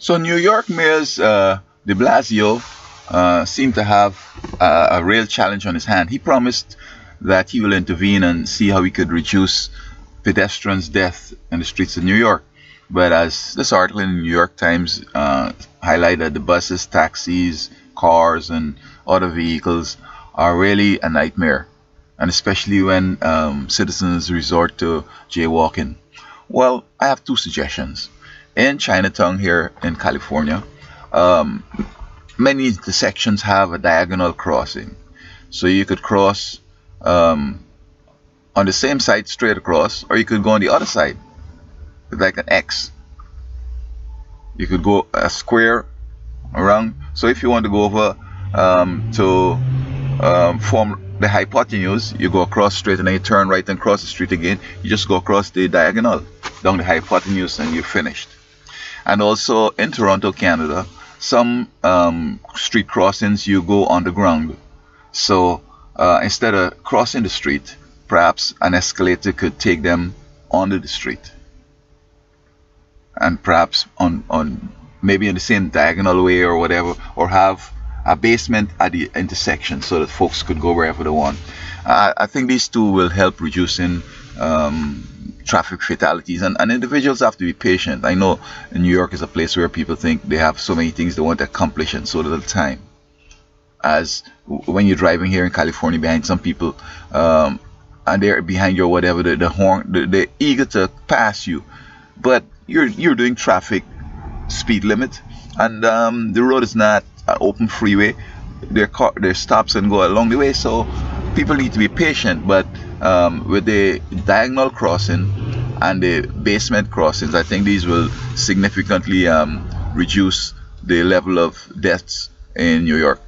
So New York Mayor's De Blasio seemed to have a real challenge on his hand. He promised that he will intervene and see how he could reduce pedestrians' death in the streets of New York. But as this article in the New York Times highlighted, the buses, taxis, cars, and other vehicles are really a nightmare, and especially when citizens resort to jaywalking. Well, I have two suggestions. In Chinatown here in California, um, many intersections have a diagonal crossing. So you could cross um, on the same side straight across, or you could go on the other side, like an X. You could go a square around. So if you want to go over to form the hypotenuse, you go across straight and then you turn right and cross the street again. You just go across the diagonal down the hypotenuse and you're finished. And also in Toronto, Canada, some street crossings you go underground. So instead of crossing the street, perhaps an escalator could take them under the street, and perhaps on maybe in the same diagonal way or whatever, or have a basement at the intersection so that folks could go wherever they want. I think these two will help reducing traffic fatalities, and individuals have to be patient. I know New York is a place where people think they have so many things they want to accomplish in so little time. As when you're driving here in California behind some people, and they're behind you or whatever, the horn, they're eager to pass you, but you're doing traffic speed limit, and the road is not an open freeway. There stops and go along the way, so people need to be patient. But with the diagonal crossing and the basement crossings, I think these will significantly reduce the level of deaths in New York.